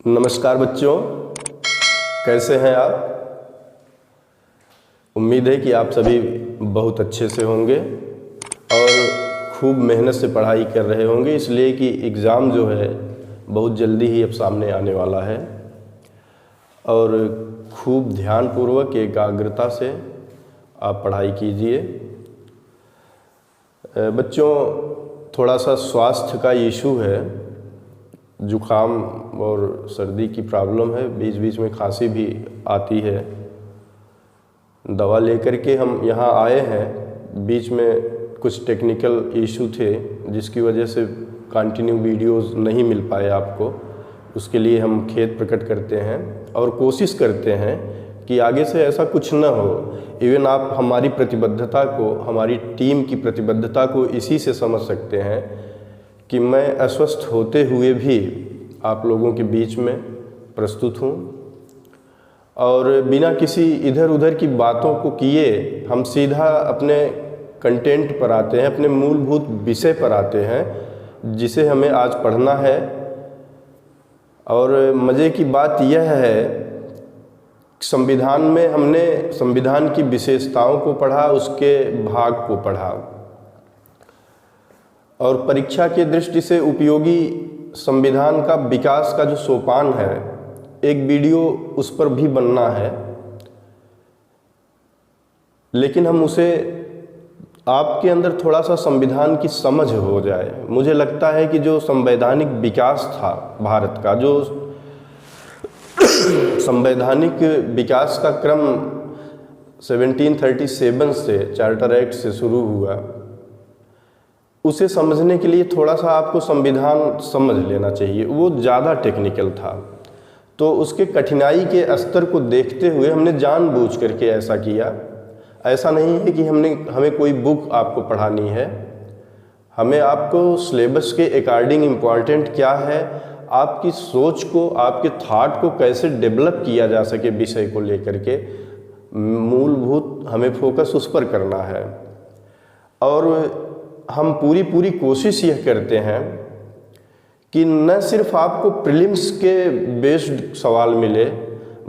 नमस्कार बच्चों, कैसे हैं आप। उम्मीद है कि आप सभी बहुत अच्छे से होंगे और खूब मेहनत से पढ़ाई कर रहे होंगे, इसलिए कि एग्ज़ाम जो है बहुत जल्दी ही अब सामने आने वाला है। और खूब ध्यानपूर्वक एकाग्रता से आप पढ़ाई कीजिए। बच्चों, थोड़ा सा स्वास्थ्य का इशू है, जुखाम और सर्दी की प्रॉब्लम है, बीच बीच में खांसी भी आती है। दवा लेकर के हम यहाँ आए हैं, बीच में कुछ टेक्निकल इशू थे जिसकी वजह से कंटिन्यू वीडियोस नहीं मिल पाए आपको। उसके लिए हम खेद प्रकट करते हैं और कोशिश करते हैं कि आगे से ऐसा कुछ न हो। इवन आप हमारी प्रतिबद्धता को, हमारी टीम की प्रतिबद्धता को इसी से समझ सकते हैं कि मैं अस्वस्थ होते हुए भी आप लोगों के बीच में प्रस्तुत हूँ और बिना किसी इधर उधर की बातों को किए हम सीधा अपने कंटेंट पर आते हैं, अपने मूलभूत विषय पर आते हैं जिसे हमें आज पढ़ना है। और मज़े की बात यह है, संविधान में हमने संविधान की विशेषताओं को पढ़ा, उसके भाग को पढ़ा और परीक्षा की दृष्टि से उपयोगी संविधान का विकास का जो सोपान है, एक वीडियो उस पर भी बनना है। लेकिन हम उसे आपके अंदर थोड़ा सा संविधान की समझ हो जाए। मुझे लगता है कि जो संवैधानिक विकास था भारत का, जो संवैधानिक विकास का क्रम 1737 से चार्टर एक्ट से शुरू हुआ, उसे समझने के लिए थोड़ा सा आपको संविधान समझ लेना चाहिए। वो ज़्यादा टेक्निकल था, तो उसके कठिनाई के स्तर को देखते हुए हमने जानबूझ करके ऐसा किया। ऐसा नहीं है कि हमें कोई बुक आपको पढ़ानी है, हमें आपको सिलेबस के अकॉर्डिंग इम्पॉर्टेंट क्या है, आपकी सोच को, आपके थॉट को कैसे डेवलप किया जा सके विषय को लेकर के, मूलभूत हमें फोकस उस पर करना है। और हम पूरी कोशिश यह करते हैं कि न सिर्फ आपको प्रीलिम्स के बेस्ड सवाल मिले,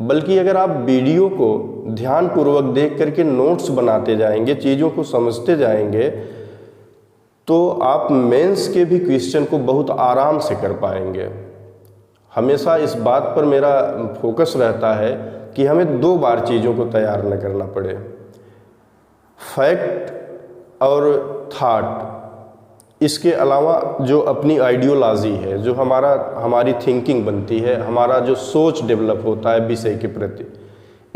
बल्कि अगर आप वीडियो को ध्यानपूर्वक देख करके नोट्स बनाते जाएंगे, चीज़ों को समझते जाएंगे, तो आप मेंस के भी क्वेश्चन को बहुत आराम से कर पाएंगे। हमेशा इस बात पर मेरा फोकस रहता है कि हमें 2 बार चीज़ों को तैयार न करना पड़े। फैक्ट और थॉट, इसके अलावा जो अपनी आइडियोलॉजी है, जो हमारी थिंकिंग बनती है, हमारा जो सोच डेवलप होता है विषय के प्रति,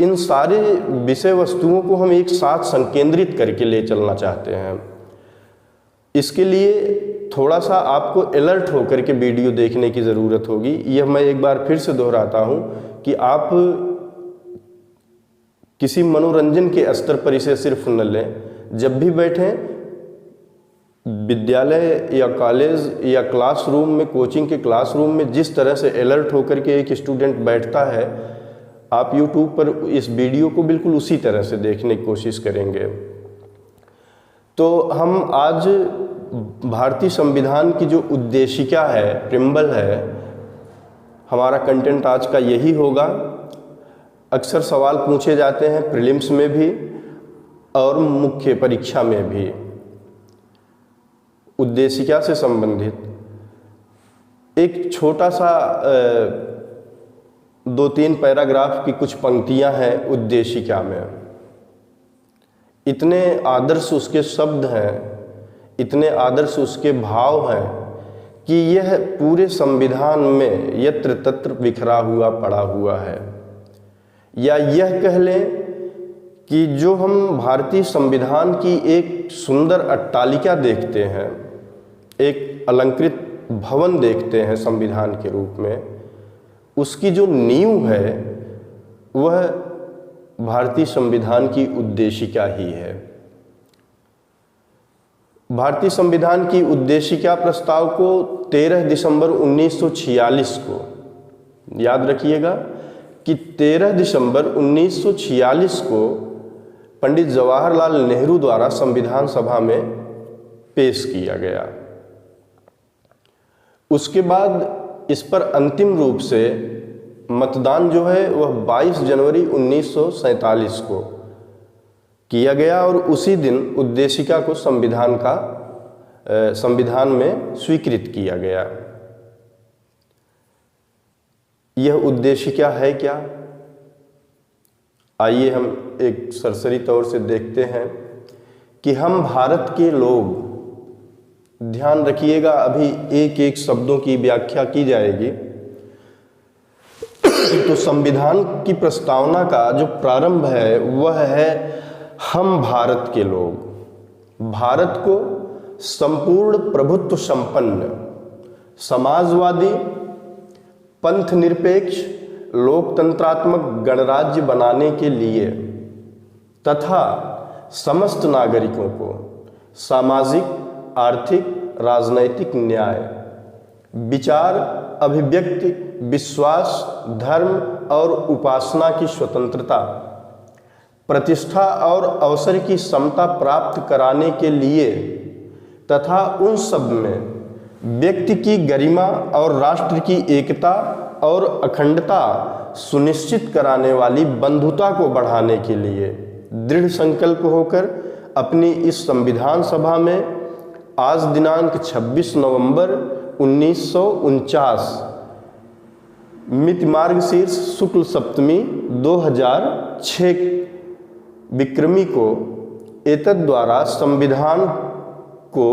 इन सारे विषय वस्तुओं को हम एक साथ संकेंद्रित करके ले चलना चाहते हैं। इसके लिए थोड़ा सा आपको अलर्ट होकर के वीडियो देखने की ज़रूरत होगी। यह मैं एक बार फिर से दोहराता हूँ कि आप किसी मनोरंजन के स्तर पर इसे सिर्फ न लें। जब भी बैठें, विद्यालय या कॉलेज या क्लासरूम में, कोचिंग के क्लासरूम में जिस तरह से अलर्ट होकर के एक स्टूडेंट बैठता है, आप यूट्यूब पर इस वीडियो को बिल्कुल उसी तरह से देखने की कोशिश करेंगे। तो हम आज भारतीय संविधान की जो उद्देशिका है, प्रिम्बल है, हमारा कंटेंट आज का यही होगा। अक्सर सवाल पूछे जाते हैं प्रीलिम्स में भी और मुख्य परीक्षा में भी। उद्देशिका से संबंधित एक छोटा सा 2-3 पैराग्राफ की कुछ पंक्तियां हैं उद्देशिका में। इतने आदर्श उसके शब्द हैं, इतने आदर्श उसके भाव हैं कि यह पूरे संविधान में यत्र तत्र बिखरा हुआ पड़ा हुआ है। या यह कह लें कि जो हम भारतीय संविधान की एक सुंदर अट्टालिका देखते हैं, एक अलंकृत भवन देखते हैं संविधान के रूप में, उसकी जो नींव है वह भारतीय संविधान की उद्देशिका ही है। भारतीय संविधान की उद्देशिका प्रस्ताव को 13 दिसंबर 1946 को, याद रखिएगा कि 13 दिसंबर 1946 को पंडित जवाहरलाल नेहरू द्वारा संविधान सभा में पेश किया गया। उसके बाद इस पर अंतिम रूप से मतदान जो है वह 22 जनवरी 1947 को किया गया और उसी दिन उद्देशिका को संविधान में स्वीकृत किया गया। यह उद्देशिका है क्या? आइए हम एक सरसरी तौर से देखते हैं कि हम भारत के लोग, ध्यान रखिएगा अभी एक एक शब्दों की व्याख्या की जाएगी। तो संविधान की प्रस्तावना का जो प्रारंभ है वह है हम भारत के लोग, भारत को संपूर्ण प्रभुत्व संपन्न, समाजवादी, पंथ निरपेक्ष, लोकतंत्रात्मक गणराज्य बनाने के लिए तथा समस्त नागरिकों को सामाजिक, आर्थिक, राजनैतिक न्याय, विचार, अभिव्यक्ति, विश्वास, धर्म और उपासना की स्वतंत्रता, प्रतिष्ठा और अवसर की समता प्राप्त कराने के लिए तथा उन सब में व्यक्ति की गरिमा और राष्ट्र की एकता और अखंडता सुनिश्चित कराने वाली बंधुता को बढ़ाने के लिए दृढ़ संकल्प होकर अपनी इस संविधान सभा में आज दिनांक 26 नवंबर 1949 मिति मार्गशीर्ष शुक्ल सप्तमी 2006 विक्रमी को एतद् द्वारा संविधान को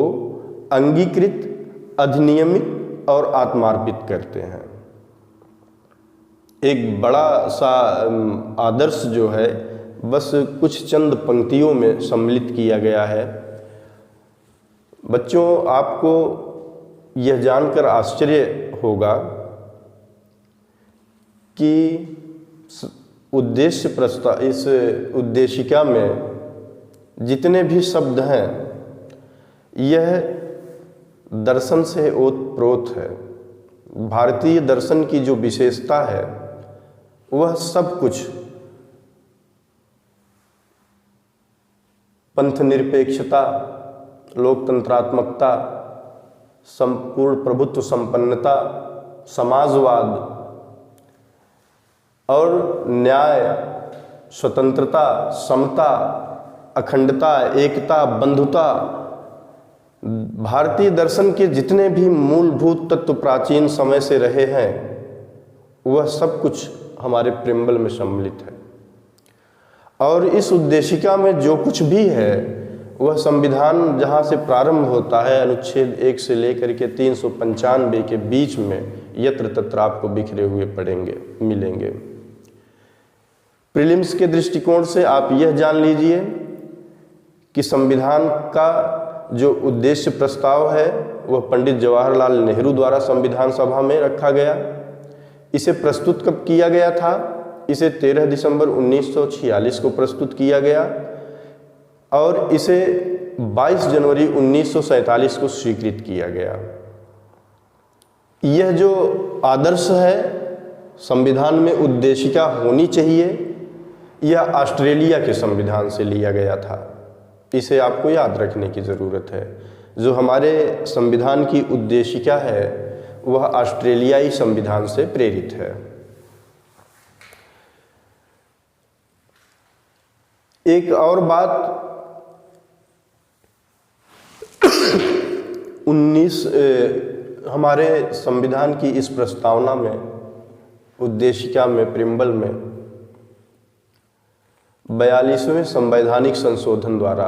अंगीकृत, अधिनियमित और आत्मार्पित करते हैं। एक बड़ा सा आदर्श जो है बस कुछ चंद पंक्तियों में सम्मिलित किया गया है। बच्चों, आपको यह जानकर आश्चर्य होगा कि इस उद्देशिका में जितने भी शब्द हैं यह दर्शन से ओतप्रोत है। भारतीय दर्शन की जो विशेषता है वह सब कुछ पंथ निरपेक्षता, लोकतंत्रात्मकता, संपूर्ण प्रभुत्व संपन्नता, समाजवाद और न्याय, स्वतंत्रता, समता, अखंडता, एकता, बंधुता, भारतीय दर्शन के जितने भी मूलभूत तत्व प्राचीन समय से रहे हैं वह सब कुछ हमारे प्रेम्बल में सम्मिलित है। और इस उद्देशिका में जो कुछ भी है वह संविधान जहाँ से प्रारंभ होता है अनुच्छेद 1 से लेकर के 395 के बीच में यत्र तत्र आपको बिखरे हुए मिलेंगे। प्रीलिम्स के दृष्टिकोण से आप यह जान लीजिए कि संविधान का जो उद्देश्य प्रस्ताव है वह पंडित जवाहरलाल नेहरू द्वारा संविधान सभा में रखा गया। इसे प्रस्तुत कब किया गया था? इसे 13 दिसंबर 1946 को प्रस्तुत किया गया और इसे 22 जनवरी 1947 को स्वीकृत किया गया। यह जो आदर्श है संविधान में उद्देशिका होनी चाहिए, यह ऑस्ट्रेलिया के संविधान से लिया गया था। इसे आपको याद रखने की ज़रूरत है। जो हमारे संविधान की उद्देशिका है वह ऑस्ट्रेलियाई संविधान से प्रेरित है। एक और बात, हमारे संविधान की इस प्रस्तावना में, उद्देशिका में, प्रिम्बल में 42वें संवैधानिक संशोधन द्वारा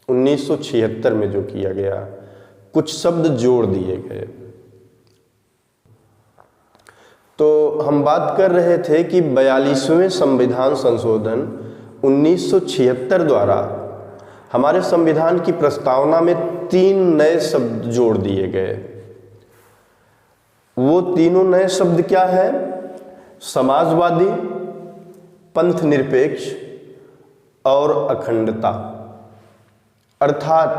1976 में जो किया गया, कुछ शब्द जोड़ दिए गए। तो हम बात कर रहे थे कि 42वें संविधान संशोधन 1976 द्वारा हमारे संविधान की प्रस्तावना में 3 नए शब्द जोड़ दिए गए। वो तीनों नए शब्द क्या है? समाजवादी, पंथ निरपेक्ष और अखंडता। अर्थात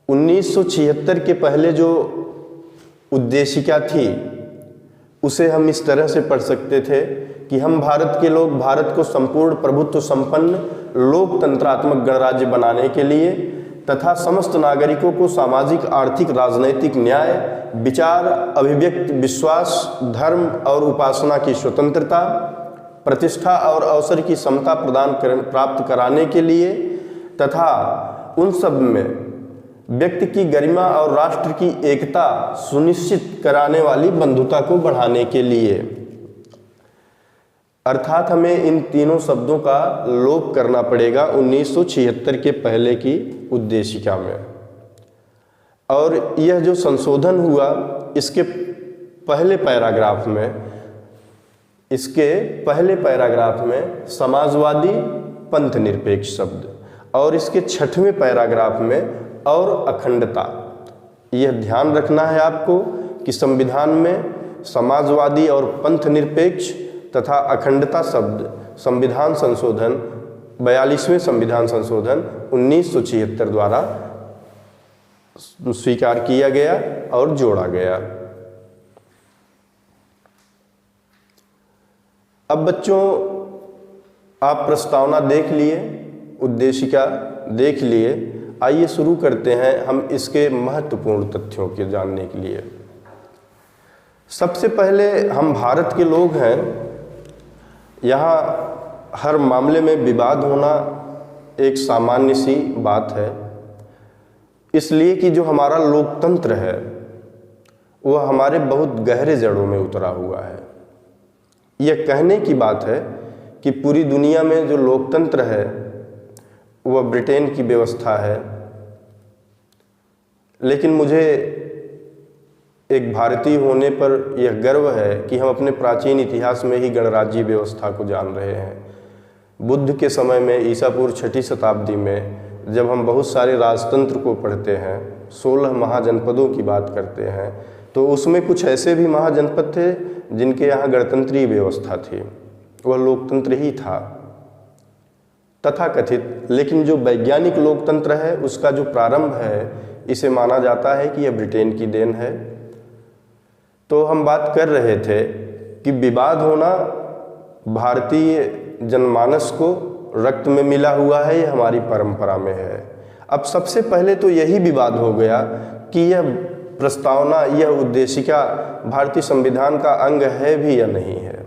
1976 के पहले जो उद्देशिका थी उसे हम इस तरह से पढ़ सकते थे कि हम भारत के लोग भारत को संपूर्ण प्रभुत्व संपन्न लोकतंत्रात्मक गणराज्य बनाने के लिए तथा समस्त नागरिकों को सामाजिक, आर्थिक, राजनैतिक न्याय, विचार, अभिव्यक्ति, विश्वास, धर्म और उपासना की स्वतंत्रता, प्रतिष्ठा और अवसर की समता प्राप्त कराने के लिए तथा उन सब में व्यक्ति की गरिमा और राष्ट्र की एकता सुनिश्चित कराने वाली बंधुता को बढ़ाने के लिए। अर्थात हमें इन तीनों शब्दों का लोप करना पड़ेगा 1976 के पहले की उद्देशिका में। और यह जो संशोधन हुआ इसके पहले पैराग्राफ में समाजवादी पंथ निरपेक्ष शब्द और इसके 6वें पैराग्राफ में और अखंडता। यह ध्यान रखना है आपको कि संविधान में समाजवादी और पंथ निरपेक्ष तथा अखंडता शब्द संविधान संशोधन 42वें संविधान संशोधन 1976 द्वारा स्वीकार किया गया और जोड़ा गया। अब बच्चों, आप प्रस्तावना देख लिए, उद्देशिका देख लिए, आइए शुरू करते हैं हम इसके महत्वपूर्ण तथ्यों के जानने के लिए। सबसे पहले हम भारत के लोग हैं, यहाँ हर मामले में विवाद होना एक सामान्य सी बात है, इसलिए कि जो हमारा लोकतंत्र है वह हमारे बहुत गहरे जड़ों में उतरा हुआ है। यह कहने की बात है कि पूरी दुनिया में जो लोकतंत्र है वह ब्रिटेन की व्यवस्था है, लेकिन मुझे एक भारतीय होने पर यह गर्व है कि हम अपने प्राचीन इतिहास में ही गणराज्य व्यवस्था को जान रहे हैं। बुद्ध के समय में ईसा पूर्व 6वीं शताब्दी में जब हम बहुत सारे राजतंत्र को पढ़ते हैं, 16 महाजनपदों की बात करते हैं, तो उसमें कुछ ऐसे भी महाजनपद थे जिनके यहाँ गणतंत्रीय व्यवस्था थी, वह लोकतंत्र ही था तथाकथित। लेकिन जो वैज्ञानिक लोकतंत्र है उसका जो प्रारंभ है, इसे माना जाता है कि यह ब्रिटेन की देन है। तो हम बात कर रहे थे कि विवाद होना भारतीय जनमानस को रक्त में मिला हुआ है, यह हमारी परंपरा में है। अब सबसे पहले तो यही विवाद हो गया कि यह प्रस्तावना, यह उद्देशिका भारतीय संविधान का अंग है भी या नहीं है।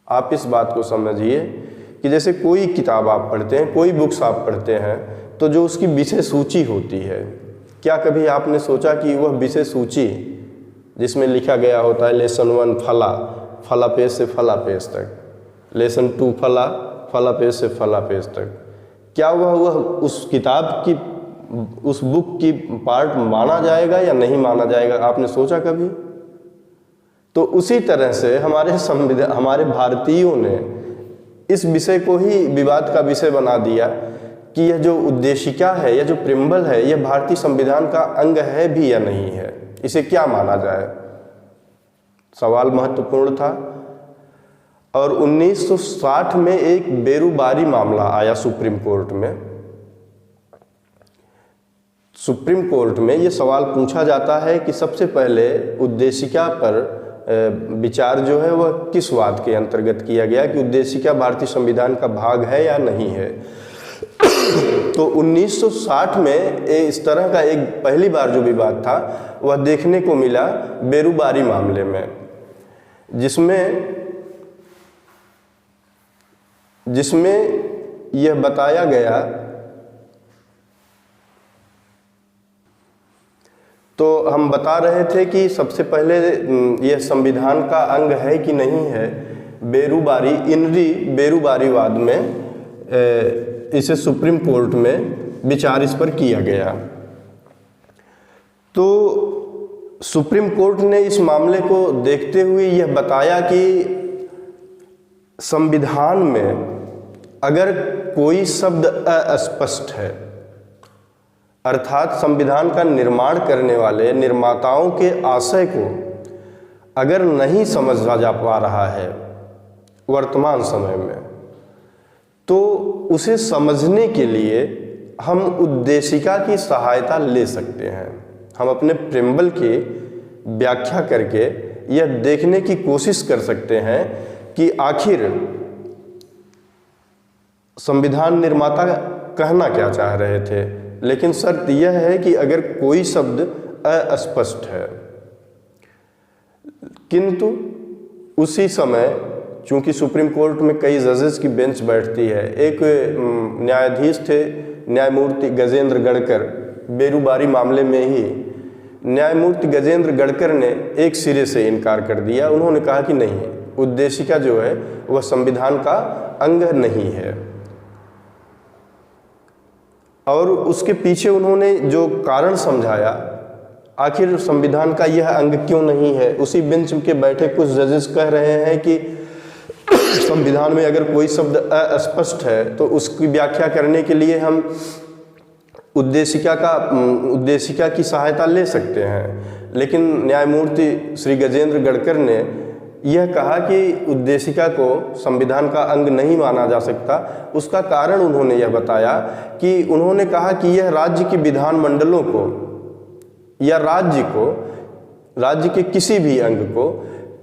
आप इस बात को समझिए कि जैसे कोई किताब आप पढ़ते हैं, कोई बुक्स आप पढ़ते हैं, तो जो उसकी विषय सूची होती है, क्या कभी आपने सोचा कि वह विषय सूची जिसमें लिखा गया होता है लेसन 1 फला पेज से फला पेज तक, लेसन 2 फला पेज से फला पेज तक, क्या वह उस किताब की, उस बुक की पार्ट माना जाएगा या नहीं माना जाएगा? आपने सोचा कभी? तो उसी तरह से हमारे भारतीयों ने इस विषय को ही विवाद का विषय बना दिया कि यह जो उद्देशिका है, यह जो प्रिम्बल है, यह भारतीय संविधान का अंग है भी या नहीं है, इसे क्या माना जाए। सवाल महत्वपूर्ण था। और 1960 में एक बेरुबारी मामला आया सुप्रीम कोर्ट में। सुप्रीम कोर्ट में यह सवाल पूछा जाता है कि सबसे पहले उद्देशिका पर विचार जो है वह किस वाद के अंतर्गत किया गया कि उद्देशिका भारतीय संविधान का भाग है या नहीं है। तो 1960 में इस तरह का एक पहली बार जो विवाद था वह देखने को मिला बेरुबारी मामले में, जिसमें यह बताया गया। तो हम बता रहे थे कि सबसे पहले यह संविधान का अंग है कि नहीं है, बेरुबारीवाद में इसे सुप्रीम कोर्ट में विचार इस पर किया गया। तो सुप्रीम कोर्ट ने इस मामले को देखते हुए यह बताया कि संविधान में अगर कोई शब्द अस्पष्ट है, अर्थात संविधान का निर्माण करने वाले निर्माताओं के आशय को अगर नहीं समझा जा पा रहा है वर्तमान समय में, तो उसे समझने के लिए हम उद्देशिका की सहायता ले सकते हैं। हम अपने प्रिम्बल की व्याख्या करके यह देखने की कोशिश कर सकते हैं कि आखिर संविधान निर्माता कहना क्या चाह रहे थे। लेकिन शर्त यह है कि अगर कोई शब्द अस्पष्ट है। किंतु उसी समय चूंकि सुप्रीम कोर्ट में कई जजेस की बेंच बैठती है, एक न्यायाधीश थे न्यायमूर्ति गजेंद्र गढ़कर, बेरूबारी मामले में ही न्यायमूर्ति गजेंद्र गढ़कर ने एक सिरे से इनकार कर दिया। उन्होंने कहा कि नहीं, उद्देशिका जो है वह संविधान का अंग नहीं है। और उसके पीछे उन्होंने जो कारण समझाया, आखिर संविधान का यह अंग क्यों नहीं है। उसी बेंच के बैठे कुछ जजेस कह रहे हैं कि संविधान में अगर कोई शब्द अस्पष्ट है तो उसकी व्याख्या करने के लिए हम उद्देशिका की सहायता ले सकते हैं। लेकिन न्यायमूर्ति श्री गजेंद्र गढ़कर ने यह कहा कि उद्देशिका को संविधान का अंग नहीं माना जा सकता। उसका कारण उन्होंने यह बताया कि उन्होंने कहा कि यह राज्य के विधानमंडलों को या राज्य के किसी भी अंग को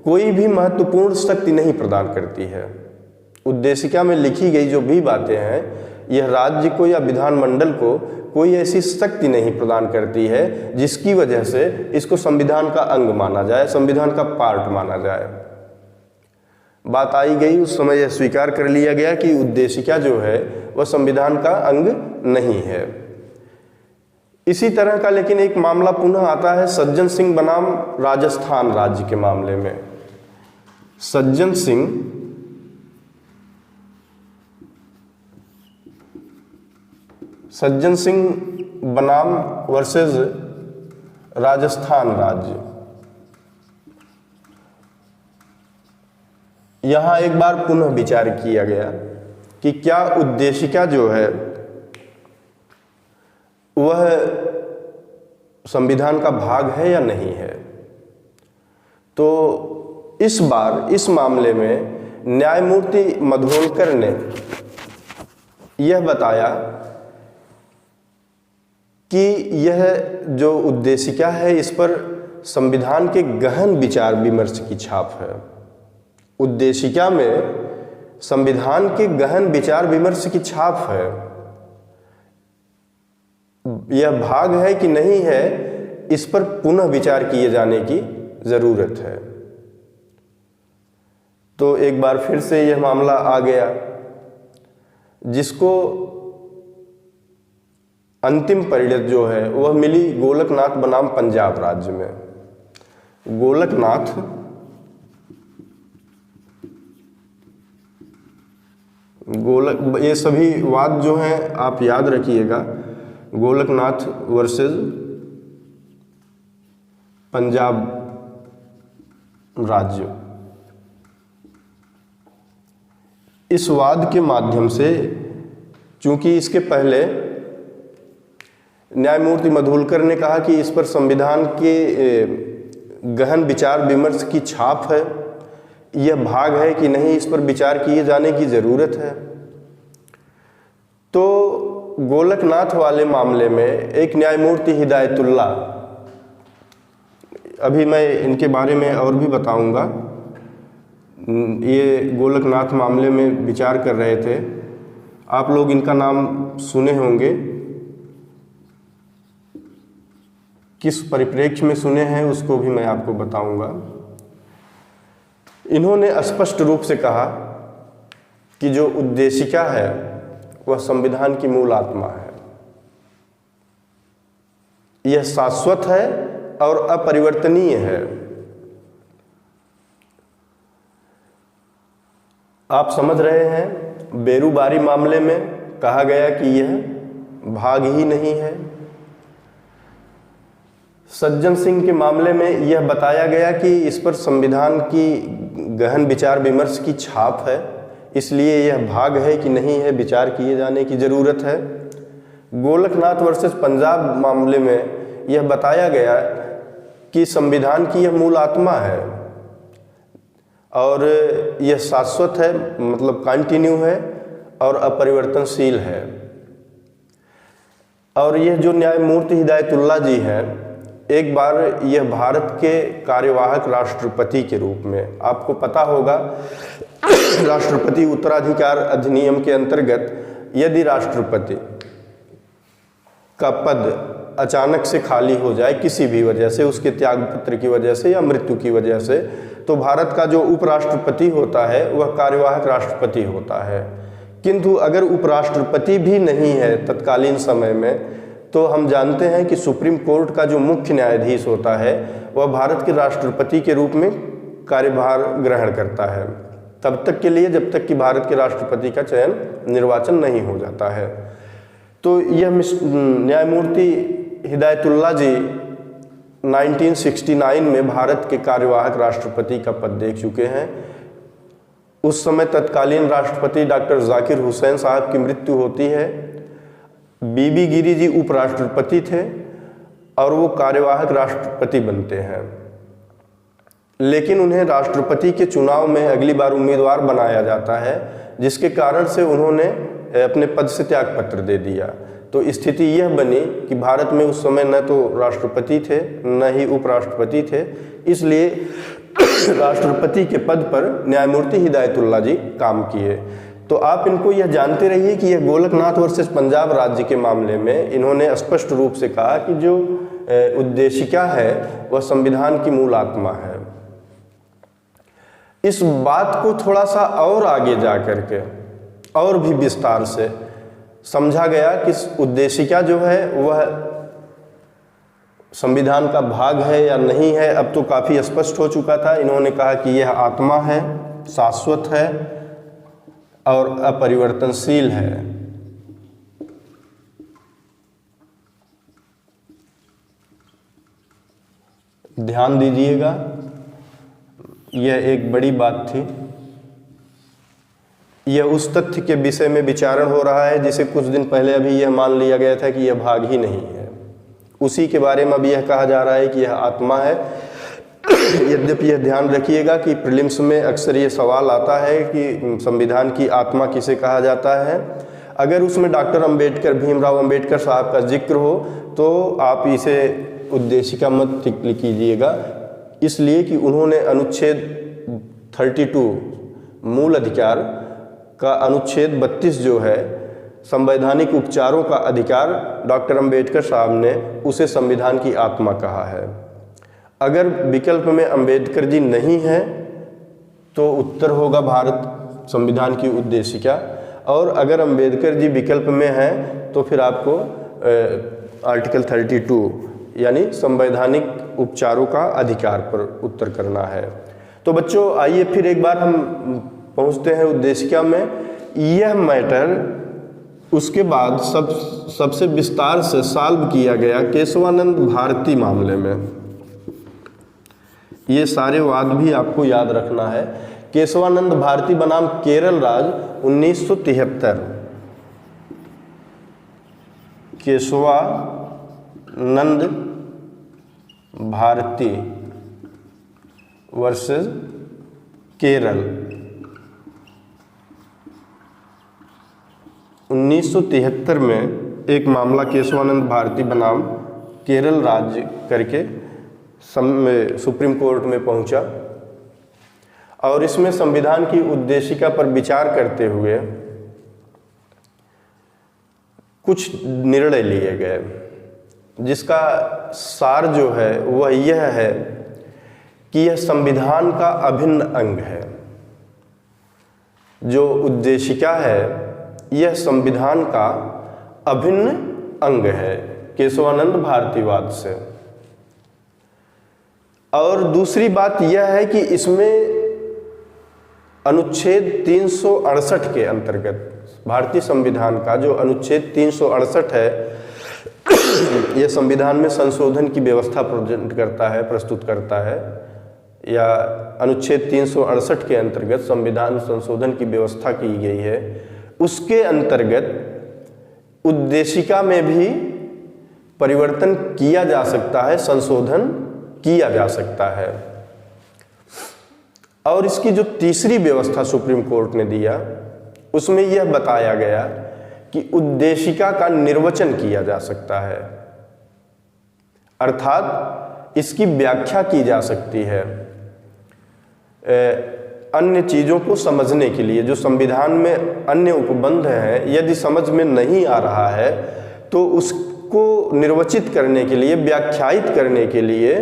कोई भी महत्वपूर्ण शक्ति नहीं प्रदान करती है। उद्देशिका में लिखी गई जो भी बातें हैं, यह राज्य को या विधानमंडल को कोई ऐसी शक्ति नहीं प्रदान करती है जिसकी वजह से इसको संविधान का अंग माना जाए, संविधान का पार्ट माना जाए। बात आई गई, उस समय यह स्वीकार कर लिया गया कि उद्देशिका जो है वह संविधान का अंग नहीं है। इसी तरह का लेकिन एक मामला पुनः आता है सज्जन सिंह बनाम राजस्थान राज्य के मामले में। सज्जन सिंह बनाम वर्सेस राजस्थान राज्य। यहां एक बार पुनः विचार किया गया कि क्या उद्देशिका जो है वह संविधान का भाग है या नहीं है। तो इस बार इस मामले में न्यायमूर्ति मधोलकर ने यह बताया कि यह जो उद्देशिका है इस पर संविधान के गहन विचार विमर्श की छाप है। उद्देशिका में संविधान के गहन विचार विमर्श की छाप है। यह भाग है कि नहीं है, इस पर पुनः विचार किए जाने की जरूरत है। तो एक बार फिर से यह मामला आ गया, जिसको अंतिम परिणत जो है वह मिली गोलकनाथ बनाम पंजाब राज्य में। ये सभी वाद जो हैं आप याद रखिएगा, गोलकनाथ वर्सेस पंजाब राज्य। इस वाद के माध्यम से, चूंकि इसके पहले न्यायमूर्ति मधुलकर ने कहा कि इस पर संविधान के गहन विचार विमर्श की छाप है, यह भाग है कि नहीं, इस पर विचार किए जाने की ज़रूरत है। तो गोलकनाथ वाले मामले में एक न्यायमूर्ति हिदायतुल्ला, अभी मैं इनके बारे में और भी बताऊंगा, ये गोलकनाथ मामले में विचार कर रहे थे। आप लोग इनका नाम सुने होंगे, किस परिप्रेक्ष्य में सुने हैं उसको भी मैं आपको बताऊंगा। इन्होंने स्पष्ट रूप से कहा कि जो उद्देशिका है वह संविधान की मूल आत्मा है, यह शाश्वत है और अपरिवर्तनीय है। आप समझ रहे हैं, बेरूबारी मामले में कहा गया कि यह भाग ही नहीं है। सज्जन सिंह के मामले में यह बताया गया कि इस पर संविधान की गहन विचार विमर्श की छाप है, इसलिए यह भाग है कि नहीं है, विचार किए जाने की ज़रूरत है। गोलकनाथ वर्सेस पंजाब मामले में यह बताया गया कि संविधान की यह मूल आत्मा है और यह शाश्वत है, मतलब कंटिन्यू है और अपरिवर्तनशील है। और यह जो न्यायमूर्ति हिदायतुल्ला जी हैं, एक बार यह भारत के कार्यवाहक राष्ट्रपति के रूप में, आपको पता होगा राष्ट्रपति उत्तराधिकार अधिनियम के अंतर्गत यदि राष्ट्रपति का पद अचानक से खाली हो जाए किसी भी वजह से, उसके त्यागपत्र की वजह से या मृत्यु की वजह से, तो भारत का जो उपराष्ट्रपति होता है वह कार्यवाहक राष्ट्रपति होता है। किंतु अगर उपराष्ट्रपति भी नहीं है तत्कालीन समय में, तो हम जानते हैं कि सुप्रीम कोर्ट का जो मुख्य न्यायाधीश होता है वह भारत के राष्ट्रपति के रूप में कार्यभार ग्रहण करता है तब तक के लिए जब तक कि भारत के राष्ट्रपति का चयन निर्वाचन नहीं हो जाता है। तो यह न्यायमूर्ति हिदायतुल्लाह जी 1969 में भारत के कार्यवाहक राष्ट्रपति का पद देख चुके हैं। उस समय तत्कालीन राष्ट्रपति डॉक्टर जाकिर हुसैन साहब की मृत्यु होती है। बीबी गिरी जी उपराष्ट्रपति थे और वो कार्यवाहक राष्ट्रपति बनते हैं, लेकिन उन्हें राष्ट्रपति के चुनाव में अगली बार उम्मीदवार बनाया जाता है, जिसके कारण से उन्होंने अपने पद से त्यागपत्र दे दिया। तो स्थिति यह बनी कि भारत में उस समय न तो राष्ट्रपति थे न ही उपराष्ट्रपति थे, इसलिए राष्ट्रपति के पद पर न्यायमूर्ति हिदायतुल्लाह जी काम किए। तो आप इनको यह जानते रहिए कि यह गोलकनाथ वर्सेस पंजाब राज्य के मामले में इन्होंने स्पष्ट रूप से कहा कि जो उद्देशिका है वह संविधान की मूल आत्मा है। इस बात को थोड़ा सा और आगे जा करके और भी विस्तार से समझा गया कि उद्देशिका जो है वह संविधान का भाग है या नहीं है, अब तो काफ़ी स्पष्ट हो चुका था। इन्होंने कहा कि यह आत्मा है, शाश्वत है और अपरिवर्तनशील है। ध्यान दीजिएगा, यह एक बड़ी बात थी। यह उस तथ्य के विषय में विचारण हो रहा है जिसे कुछ दिन पहले अभी यह मान लिया गया था कि यह भाग ही नहीं है, उसी के बारे में अभी यह कहा जा रहा है कि यह आत्मा है। यद्यपि यह ध्यान रखिएगा कि प्रीलिम्स में अक्सर ये सवाल आता है कि संविधान की आत्मा किसे कहा जाता है। अगर उसमें डॉक्टर अंबेडकर, भीमराव अंबेडकर साहब का जिक्र हो तो आप इसे उद्देशिका मत कीजिएगा, इसलिए कि उन्होंने अनुच्छेद 32 मूल अधिकार का अनुच्छेद 32 जो है संवैधानिक उपचारों का अधिकार, डॉक्टर अंबेडकर साहब ने उसे संविधान की आत्मा कहा है। अगर विकल्प में अंबेडकर जी नहीं है तो उत्तर होगा भारत संविधान की उद्देशिका, और अगर अंबेडकर जी विकल्प में हैं तो फिर आपको आर्टिकल 32 यानी संवैधानिक उपचारों का अधिकार पर उत्तर करना है। तो बच्चों आइए फिर एक बार हम पहुंचते हैं उद्देशिका में। यह मैटर उसके बाद सबसे विस्तार से सॉल्व किया गया केशवानंद भारती मामले में। ये सारे वाद भी आपको याद रखना है। केशवानंद भारती बनाम केरल राज्य 1973। केशवानंद भारती वर्सेस केरल 1973 में एक मामला केशवानंद भारती बनाम केरल राज्य करके सुप्रीम कोर्ट में पहुंचा, और इसमें संविधान की उद्देशिका पर विचार करते हुए कुछ निर्णय लिए गए, जिसका सार जो है वह यह है कि यह संविधान का अभिन्न अंग है। जो उद्देशिका है यह संविधान का अभिन्न अंग है केशवानंद भारतीवाद से। और दूसरी बात यह है कि इसमें अनुच्छेद 368 के अंतर्गत भारतीय संविधान का जो अनुच्छेद 368 है यह संविधान में संशोधन की व्यवस्था प्रस्तुत करता है, या अनुच्छेद 368 के अंतर्गत संविधान संशोधन की व्यवस्था की गई है। उसके अंतर्गत उद्देशिका में भी परिवर्तन किया जा सकता है, संशोधन किया जा सकता है। और इसकी जो तीसरी व्यवस्था सुप्रीम कोर्ट ने दिया उसमें यह बताया गया कि उद्देशिका का निर्वचन किया जा सकता है, अर्थात इसकी व्याख्या की जा सकती है अन्य चीज़ों को समझने के लिए। जो संविधान में अन्य उपबंध हैं यदि समझ में नहीं आ रहा है तो उसको निर्वचित करने के लिए, व्याख्यायित करने के लिए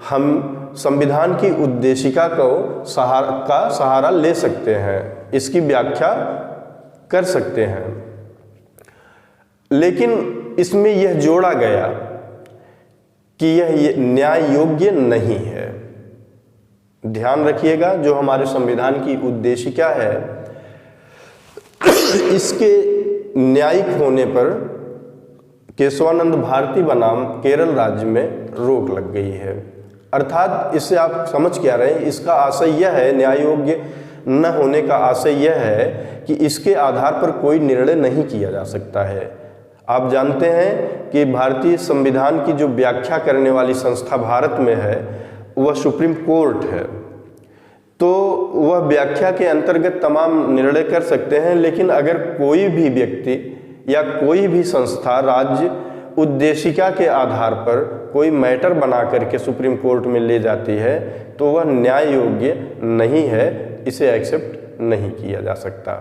हम संविधान की उद्देशिका का सहारा ले सकते हैं, इसकी व्याख्या कर सकते हैं। लेकिन इसमें यह जोड़ा गया कि यह न्याय योग्य नहीं है। ध्यान रखिएगा, जो हमारे संविधान की उद्देशिका है, इसके न्यायिक होने पर केशवानंद भारती बनाम केरल राज्य में रोक लग गई है। अर्थात इससे आप समझ क्या रहे हैं, इसका आशय यह है, न्याय योग्य न होने का आशय यह है कि इसके आधार पर कोई निर्णय नहीं किया जा सकता है। आप जानते हैं कि भारतीय संविधान की जो व्याख्या करने वाली संस्था भारत में है वह सुप्रीम कोर्ट है। तो वह व्याख्या के अंतर्गत तमाम निर्णय कर सकते हैं, लेकिन अगर कोई भी व्यक्ति या कोई भी संस्था राज्य उद्देशिका के आधार पर कोई मैटर बना करके सुप्रीम कोर्ट में ले जाती है तो वह न्याय योग्य नहीं है, इसे एक्सेप्ट नहीं किया जा सकता।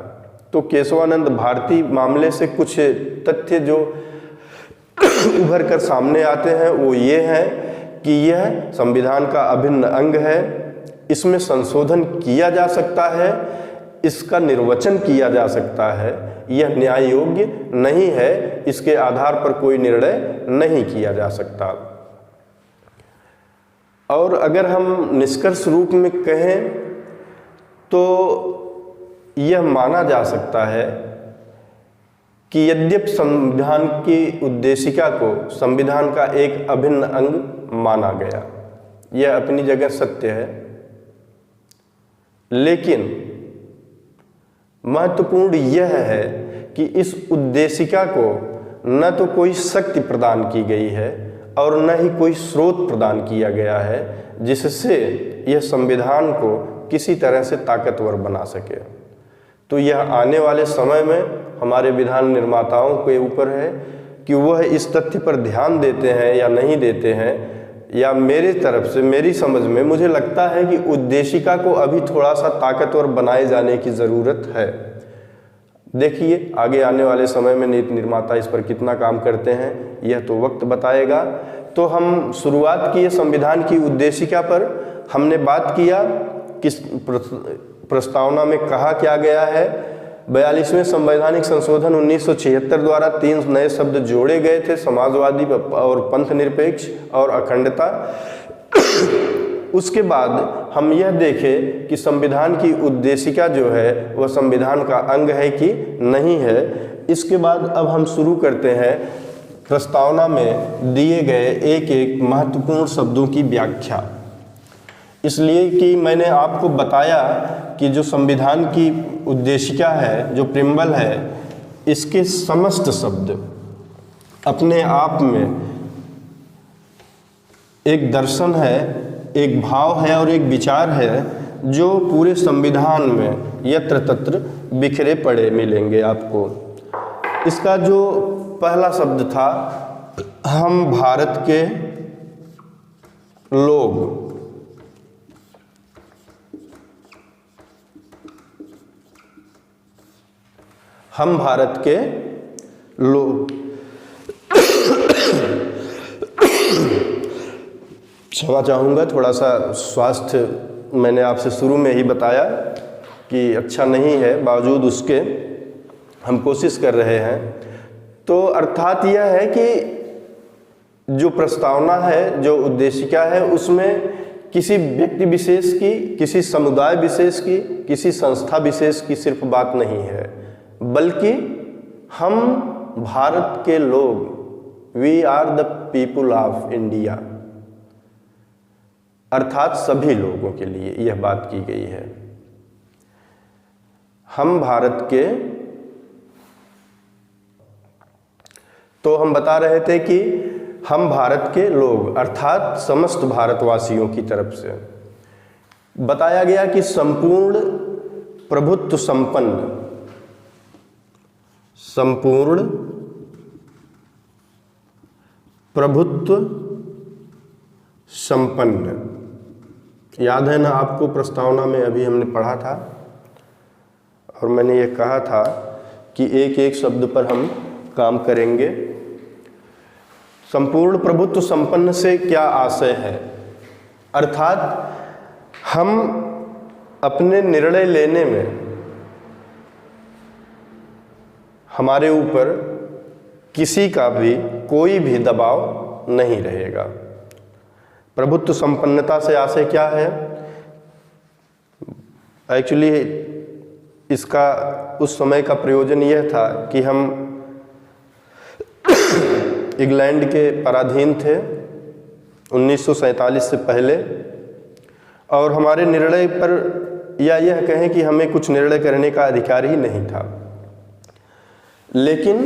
तो केशवानंद भारती मामले से कुछ तथ्य जो उभर कर सामने आते हैं वो ये है कि यह संविधान का अभिन्न अंग है, इसमें संशोधन किया जा सकता है, इसका निर्वचन किया जा सकता है, यह न्याय योग्य नहीं है, इसके आधार पर कोई निर्णय नहीं किया जा सकता। और अगर हम निष्कर्ष रूप में कहें तो यह माना जा सकता है कि यद्यपि संविधान की उद्देशिका को संविधान का एक अभिन्न अंग माना गया, यह अपनी जगह सत्य है, लेकिन महत्वपूर्ण यह है कि इस उद्देशिका को न तो कोई शक्ति प्रदान की गई है और न ही कोई स्रोत प्रदान किया गया है जिससे यह संविधान को किसी तरह से ताकतवर बना सके। तो यह आने वाले समय में हमारे विधान निर्माताओं के ऊपर है कि वह इस तथ्य पर ध्यान देते हैं या नहीं देते हैं, या मेरे तरफ से, मेरी समझ में मुझे लगता है कि उद्देशिका को अभी थोड़ा सा ताकतवर बनाए जाने की ज़रूरत है। देखिए आगे आने वाले समय में नीति निर्माता इस पर कितना काम करते हैं यह तो वक्त बताएगा। तो हम शुरुआत किए संविधान की उद्देशिका पर, हमने बात किया किस प्रस्तावना में कहा क्या गया है। 42वें संवैधानिक संशोधन 1976 द्वारा 3 नए शब्द जोड़े गए थे, समाजवादी और पंथ निरपेक्ष और अखंडता। उसके बाद हम यह देखें कि संविधान की उद्देशिका जो है वह संविधान का अंग है कि नहीं है। इसके बाद अब हम शुरू करते हैं प्रस्तावना में दिए गए एक एक महत्वपूर्ण शब्दों की व्याख्या, इसलिए कि मैंने आपको बताया कि जो संविधान की उद्देशिका है, जो प्रिम्बल है, इसके समस्त शब्द अपने आप में एक दर्शन है, एक भाव है और एक विचार है जो पूरे संविधान में यत्र तत्र बिखरे पड़े मिलेंगे आपको। इसका जो पहला शब्द था, हम भारत के लोग, हम भारत के लोग। क्षमा चाहूँगा, थोड़ा सा स्वास्थ्य मैंने आपसे शुरू में ही बताया कि अच्छा नहीं है, बावजूद उसके हम कोशिश कर रहे हैं। तो अर्थात यह है कि जो प्रस्तावना है, जो उद्देशिका है, उसमें किसी व्यक्ति विशेष की, किसी समुदाय विशेष की, किसी संस्था विशेष की सिर्फ बात नहीं है, बल्कि हम भारत के लोग, we are the people of India, अर्थात सभी लोगों के लिए यह बात की गई है। हम भारत के, तो हम बता रहे थे कि हम भारत के लोग अर्थात समस्त भारतवासियों की तरफ से बताया गया कि संपूर्ण प्रभुत्व संपन्न, संपूर्ण प्रभुत्व संपन्न, याद है ना आपको, प्रस्तावना में अभी हमने पढ़ा था और मैंने ये कहा था कि एक एक शब्द पर हम काम करेंगे। संपूर्ण प्रभुत्व संपन्न से क्या आशय है, अर्थात हम अपने निर्णय लेने में हमारे ऊपर किसी का भी कोई भी दबाव नहीं रहेगा। प्रभुत्व संपन्नता से आशय क्या है? एक्चुअली इसका उस समय का प्रयोजन यह था कि हम इंग्लैंड के पराधीन थे 1947 से पहले, और हमारे निर्णय पर, या यह कहें कि हमें कुछ निर्णय करने का अधिकार ही नहीं था, लेकिन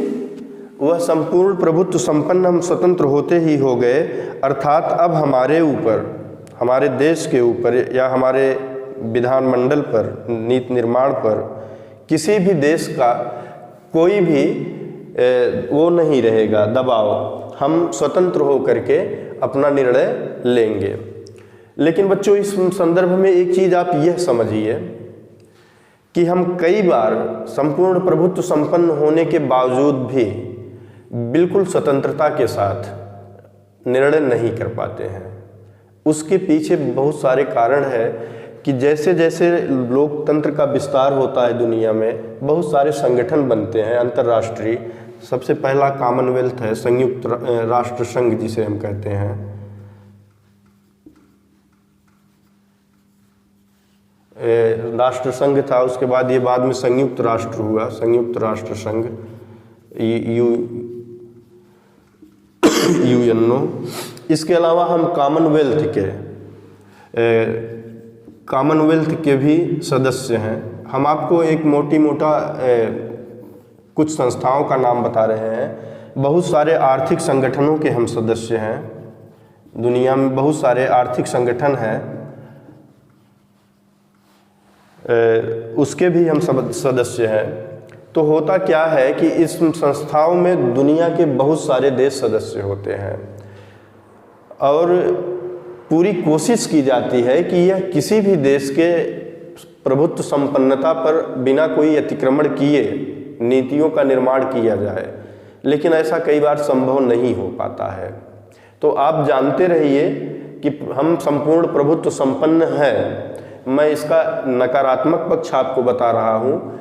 वह संपूर्ण प्रभुत्व संपन्न हम स्वतंत्र होते ही हो गए। अर्थात अब हमारे ऊपर, हमारे देश के ऊपर या हमारे विधानमंडल पर, नीति निर्माण पर किसी भी देश का कोई भी वो नहीं रहेगा दबाव। हम स्वतंत्र हो करके अपना निर्णय लेंगे। लेकिन बच्चों, इस संदर्भ में एक चीज़ आप यह समझिए कि हम कई बार संपूर्ण प्रभुत्व संपन्न होने के बावजूद भी बिल्कुल स्वतंत्रता के साथ निर्णय नहीं कर पाते हैं। उसके पीछे बहुत सारे कारण हैं कि जैसे जैसे लोकतंत्र का विस्तार होता है दुनिया में, बहुत सारे संगठन बनते हैं अंतर्राष्ट्रीय। सबसे पहला कॉमनवेल्थ है, संयुक्त राष्ट्र संघ जिसे हम कहते हैं। राष्ट्र संघ था, उसके बाद ये बाद में संयुक्त राष्ट्र हुआ, संयुक्त राष्ट्र संघ, यूएनओ। इसके अलावा हम कॉमनवेल्थ के भी सदस्य हैं। हम आपको एक मोटा कुछ संस्थाओं का नाम बता रहे हैं। बहुत सारे आर्थिक संगठनों के हम सदस्य हैं। दुनिया में बहुत सारे आर्थिक संगठन हैं, उसके भी हम सदस्य हैं। तो होता क्या है कि इस संस्थाओं में दुनिया के बहुत सारे देश सदस्य होते हैं, और पूरी कोशिश की जाती है कि यह किसी भी देश के प्रभुत्व संपन्नता पर बिना कोई अतिक्रमण किए नीतियों का निर्माण किया जाए। लेकिन ऐसा कई बार संभव नहीं हो पाता है। तो आप जानते रहिए कि हम संपूर्ण प्रभुत्व संपन्न हैं। मैं इसका नकारात्मक पक्ष आपको बता रहा हूँ,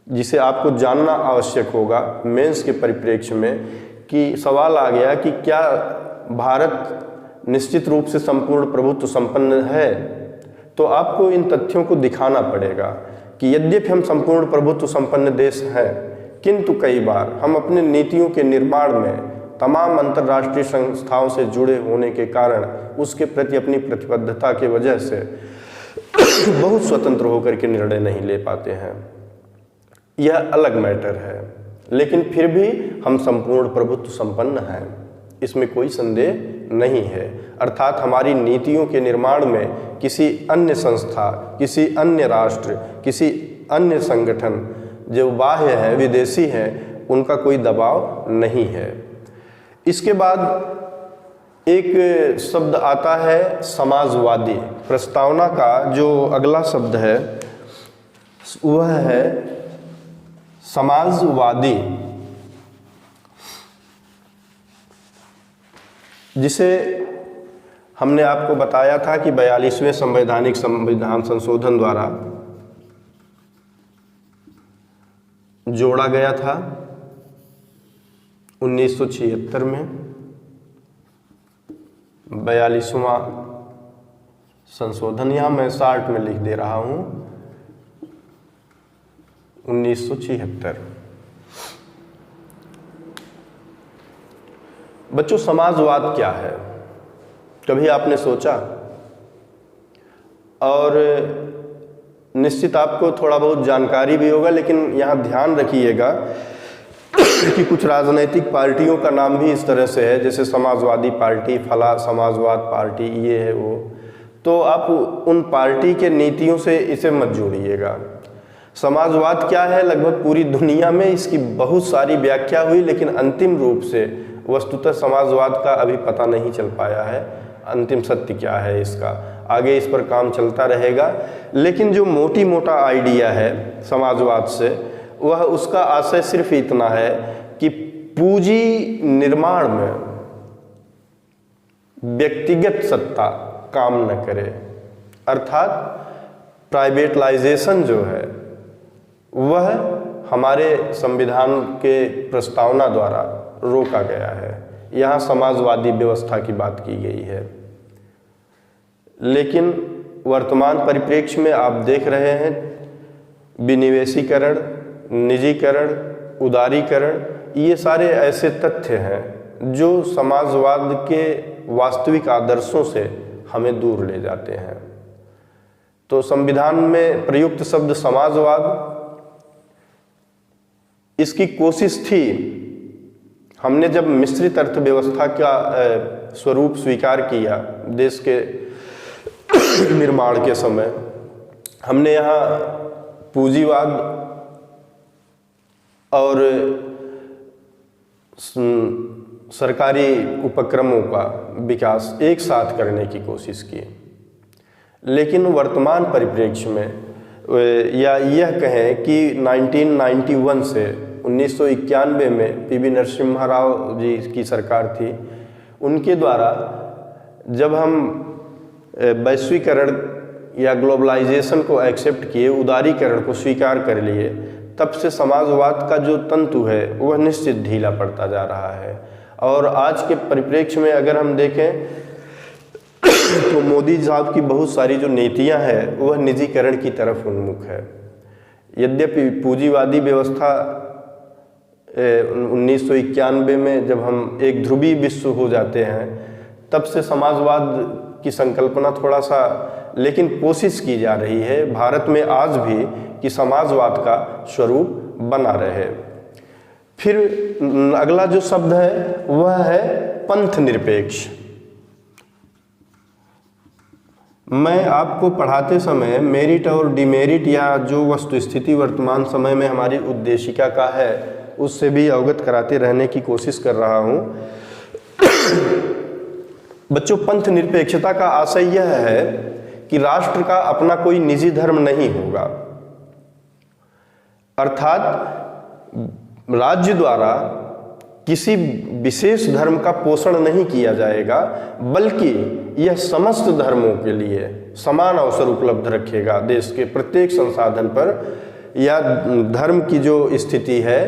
जिसे आपको जानना आवश्यक होगा मेंस के परिप्रेक्ष्य में, कि सवाल आ गया कि क्या भारत निश्चित रूप से संपूर्ण प्रभुत्व संपन्न है। तो आपको इन तथ्यों को दिखाना पड़ेगा कि यद्यपि हम संपूर्ण प्रभुत्व संपन्न देश हैं, किंतु कई बार हम अपने नीतियों के निर्माण में तमाम अंतर्राष्ट्रीय संस्थाओं से जुड़े होने के कारण उसके प्रति अपनी प्रतिबद्धता के वजह से बहुत स्वतंत्र होकर के निर्णय नहीं ले पाते हैं। यह अलग मैटर है, लेकिन फिर भी हम संपूर्ण प्रभुत्व संपन्न हैं, इसमें कोई संदेह नहीं है। अर्थात हमारी नीतियों के निर्माण में किसी अन्य संस्था, किसी अन्य राष्ट्र, किसी अन्य संगठन जो बाह्य है, विदेशी है, उनका कोई दबाव नहीं है। इसके बाद एक शब्द आता है समाजवादी। प्रस्तावना का जो अगला शब्द है वह है समाजवादी, जिसे हमने आपको बताया था कि 42वें संवैधानिक संविधान संशोधन द्वारा जोड़ा गया था 1976 में। 42वां संशोधन, यहाँ मैं 60 में लिख दे रहा हूँ, 1976। बच्चों, समाजवाद क्या है, कभी आपने सोचा? और निश्चित आपको थोड़ा बहुत जानकारी भी होगा, लेकिन यहाँ ध्यान रखिएगा कि कुछ राजनीतिक पार्टियों का नाम भी इस तरह से है, जैसे समाजवादी पार्टी, फला समाजवाद पार्टी, ये है वो। तो आप उन पार्टी के नीतियों से इसे मत जोड़िएगा। समाजवाद क्या है, लगभग पूरी दुनिया में इसकी बहुत सारी व्याख्या हुई, लेकिन अंतिम रूप से वस्तुतः समाजवाद का अभी पता नहीं चल पाया है, अंतिम सत्य क्या है इसका। आगे इस पर काम चलता रहेगा, लेकिन जो मोटी मोटा आइडिया है समाजवाद से, वह उसका आशय सिर्फ इतना है कि पूंजी निर्माण में व्यक्तिगत सत्ता काम न करे, अर्थात प्राइवेटलाइजेशन जो है वह हमारे संविधान के प्रस्तावना द्वारा रोका गया है। यहाँ समाजवादी व्यवस्था की बात की गई है, लेकिन वर्तमान परिप्रेक्ष्य में आप देख रहे हैं विनिवेशीकरण, निजीकरण, उदारीकरण, ये सारे ऐसे तथ्य हैं जो समाजवाद के वास्तविक आदर्शों से हमें दूर ले जाते हैं। तो संविधान में प्रयुक्त शब्द समाजवाद, इसकी कोशिश थी, हमने जब मिश्रित अर्थव्यवस्था का स्वरूप स्वीकार किया देश के निर्माण के समय, हमने यहाँ पूंजीवाद और सरकारी उपक्रमों का विकास एक साथ करने की कोशिश की। लेकिन वर्तमान परिप्रेक्ष्य में या यह कहें कि 1991 से 1991 में पीवी नरसिम्हा राव जी की सरकार थी, उनके द्वारा जब हम वैश्वीकरण या ग्लोबलाइजेशन को एक्सेप्ट किए, उदारीकरण को स्वीकार कर लिए, तब से समाजवाद का जो तंतु है वह निश्चित ढीला पड़ता जा रहा है। और आज के परिप्रेक्ष्य में अगर हम देखें तो मोदी साहब की बहुत सारी जो नीतियां हैं वह निजीकरण की तरफ उन्मुख है। यद्यपि पूंजीवादी व्यवस्था 1991 में जब हम एक ध्रुवीय विश्व हो जाते हैं, तब से समाजवाद की संकल्पना थोड़ा सा, लेकिन कोशिश की जा रही है भारत में आज भी कि समाजवाद का स्वरूप बना रहे। फिर अगला जो शब्द है वह है पंथ निरपेक्ष। मैं आपको पढ़ाते समय मेरिट और डिमेरिट या जो वस्तुस्थिति वर्तमान समय में हमारी उद्देशिका का है उससे भी अवगत कराते रहने की कोशिश कर रहा हूँ। बच्चों, पंथ निरपेक्षता का आशय यह है कि राष्ट्र का अपना कोई निजी धर्म नहीं होगा, अर्थात राज्य द्वारा किसी विशेष धर्म का पोषण नहीं किया जाएगा, बल्कि यह समस्त धर्मों के लिए समान अवसर उपलब्ध रखेगा। देश के प्रत्येक संसाधन पर या धर्म की जो स्थिति है,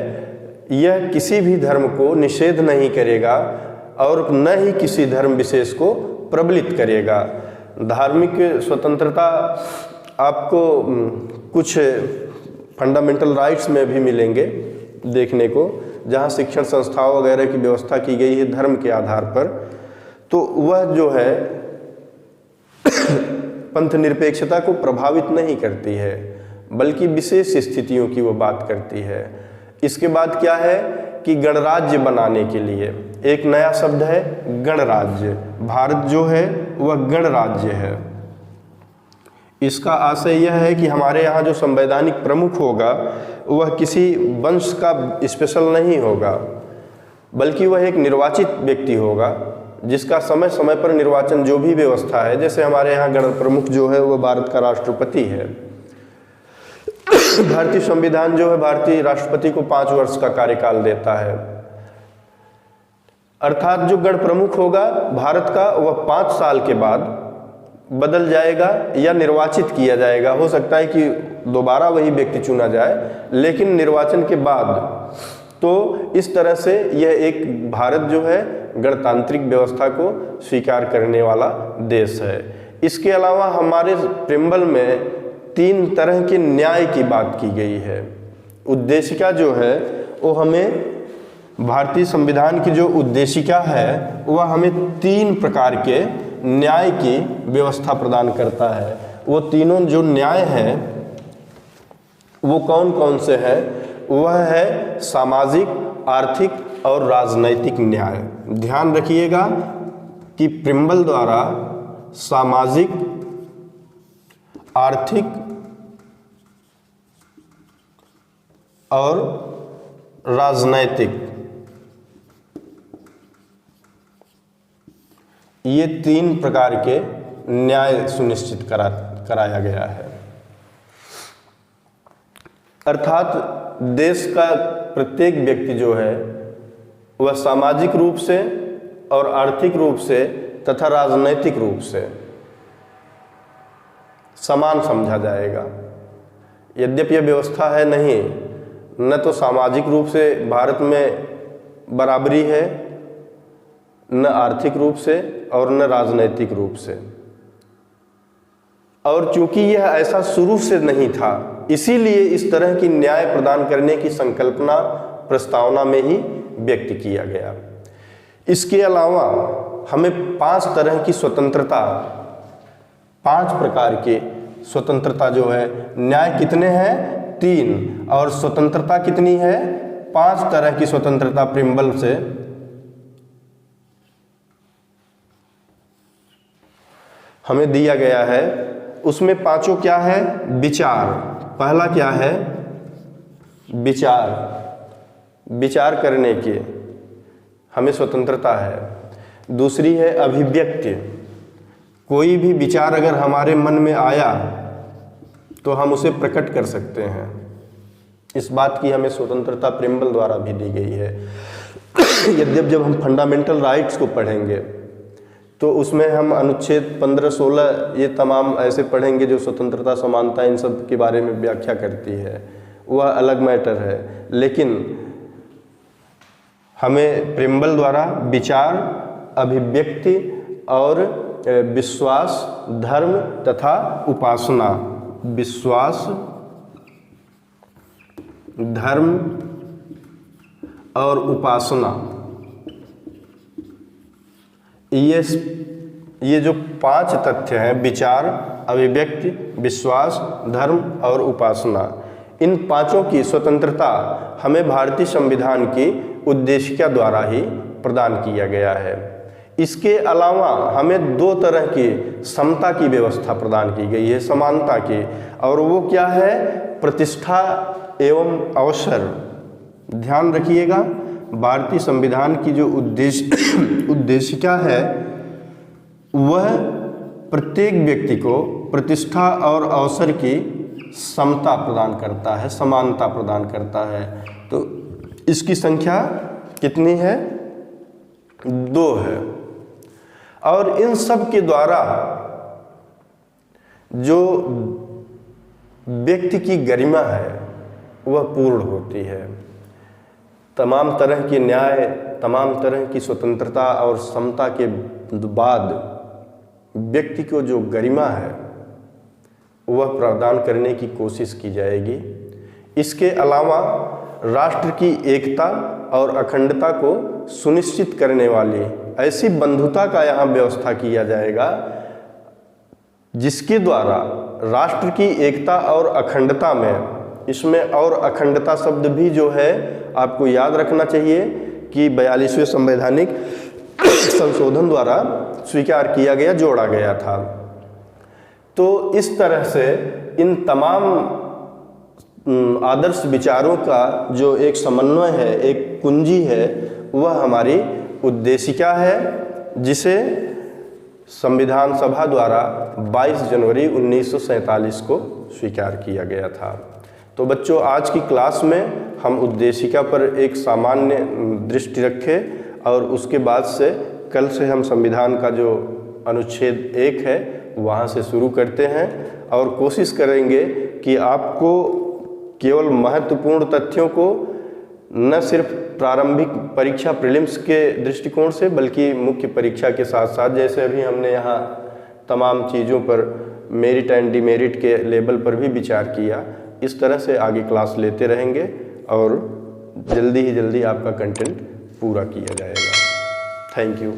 यह किसी भी धर्म को निषेध नहीं करेगा और न ही किसी धर्म विशेष को प्रबलित करेगा। धार्मिक स्वतंत्रता आपको कुछ फंडामेंटल राइट्स में भी मिलेंगे देखने को, जहाँ शिक्षण संस्थाओं वगैरह की व्यवस्था की गई है धर्म के आधार पर, तो वह जो है पंथ निरपेक्षता को प्रभावित नहीं करती है, बल्कि विशेष स्थितियों की वो बात करती है। इसके बाद क्या है कि गणराज्य बनाने के लिए एक नया शब्द है गणराज्य। भारत जो है वह गणराज्य है। इसका आशय यह है कि हमारे यहाँ जो संवैधानिक प्रमुख होगा वह किसी वंश का स्पेशल नहीं होगा, बल्कि वह एक निर्वाचित व्यक्ति होगा जिसका समय समय पर निर्वाचन, जो भी व्यवस्था है, जैसे हमारे यहाँ गण प्रमुख जो है वह भारत का राष्ट्रपति है। भारतीय संविधान जो है भारतीय राष्ट्रपति को 5 वर्ष का कार्यकाल देता है, अर्थात जो गण प्रमुख होगा भारत का वह 5 साल के बाद बदल जाएगा या निर्वाचित किया जाएगा। हो सकता है कि दोबारा वही व्यक्ति चुना जाए, लेकिन निर्वाचन के बाद। तो इस तरह से यह एक भारत जो है गणतांत्रिक व्यवस्था को स्वीकार करने वाला देश है। इसके अलावा हमारे प्रेम्बल में 3 तरह के न्याय की बात की गई है। उद्देशिका जो है वो हमें, भारतीय संविधान की जो उद्देशिका है वह हमें 3 प्रकार के न्याय की व्यवस्था प्रदान करता है। वो तीनों जो न्याय हैं वो कौन कौन से हैं? वह है सामाजिक, आर्थिक और राजनैतिक न्याय। ध्यान रखिएगा कि प्रिम्बल द्वारा सामाजिक, आर्थिक और राजनैतिक, ये 3 प्रकार के न्याय सुनिश्चित कराया गया है। अर्थात देश का प्रत्येक व्यक्ति जो है वह सामाजिक रूप से और आर्थिक रूप से तथा राजनैतिक रूप से समान समझा जाएगा। यद्यपि यह व्यवस्था है नहीं, न तो सामाजिक रूप से भारत में बराबरी है, न आर्थिक रूप से और न राजनैतिक रूप से। और चूंकि यह ऐसा शुरू से नहीं था, इसीलिए इस तरह की न्याय प्रदान करने की संकल्पना प्रस्तावना में ही व्यक्त किया गया। इसके अलावा हमें 5 तरह की स्वतंत्रता, 5 प्रकार की स्वतंत्रता जो है, न्याय कितने हैं? 3, और स्वतंत्रता कितनी है? 5 तरह की स्वतंत्रता प्रियम्बल से हमें दिया गया है। उसमें 5 क्या है? विचार। पहला क्या है? विचार, विचार करने की हमें स्वतंत्रता है। दूसरी है अभिव्यक्ति, कोई भी विचार अगर हमारे मन में आया तो हम उसे प्रकट कर सकते हैं। इस बात की हमें स्वतंत्रता प्रियम्बल द्वारा भी दी गई है। यद्यप जब हम फंडामेंटल राइट्स को पढ़ेंगे तो उसमें हम अनुच्छेद 15, 16 ये तमाम ऐसे पढ़ेंगे जो स्वतंत्रता, समानता, इन सब के बारे में व्याख्या करती है, वह अलग मैटर है। लेकिन हमें प्रियम्बल द्वारा विचार, अभिव्यक्ति और विश्वास, धर्म तथा उपासना, विश्वास, धर्म और उपासना, ये जो 5 तथ्य हैं, विचार, अभिव्यक्ति, विश्वास, धर्म और उपासना, इन 5 की स्वतंत्रता हमें भारतीय संविधान की उद्देशिका द्वारा ही प्रदान किया गया है। इसके अलावा हमें 2 तरह की समता की व्यवस्था प्रदान की गई है, समानता की, और वो क्या है? प्रतिष्ठा एवं अवसर। ध्यान रखिएगा, भारतीय संविधान की जो उद्देशिका है वह प्रत्येक व्यक्ति को प्रतिष्ठा और अवसर की समता प्रदान करता है, समानता प्रदान करता है। तो इसकी संख्या कितनी है? 2 है। और इन सब के द्वारा जो व्यक्ति की गरिमा है वह पूर्ण होती है। तमाम तरह के न्याय, तमाम तरह की स्वतंत्रता और समता के बाद व्यक्ति को जो गरिमा है वह प्रदान करने की कोशिश की जाएगी। इसके अलावा राष्ट्र की एकता और अखंडता को सुनिश्चित करने वाली ऐसी बंधुता का यहाँ व्यवस्था किया जाएगा जिसके द्वारा राष्ट्र की एकता और अखंडता में, इसमें और अखंडता शब्द भी जो है आपको याद रखना चाहिए कि 42वें संवैधानिक संशोधन द्वारा स्वीकार किया गया, जोड़ा गया था। तो इस तरह से इन तमाम आदर्श विचारों का जो एक समन्वय है, एक कुंजी है, वह हमारी उद्देशिका है, जिसे संविधान सभा द्वारा 22 जनवरी 1947 को स्वीकार किया गया था। तो बच्चों, आज की क्लास में हम उद्देशिका पर एक सामान्य दृष्टि रखें और उसके बाद से कल से हम संविधान का जो अनुच्छेद 1 है वहाँ से शुरू करते हैं और कोशिश करेंगे कि आपको केवल महत्वपूर्ण तथ्यों को न सिर्फ प्रारंभिक परीक्षा प्रीलिम्स के दृष्टिकोण से बल्कि मुख्य परीक्षा के साथ साथ, जैसे अभी हमने यहाँ तमाम चीज़ों पर मेरिट एंड डिमेरिट के लेवल पर भी विचार किया, इस तरह से आगे क्लास लेते रहेंगे और जल्दी ही जल्दी आपका कंटेंट पूरा किया जाएगा। Thank you.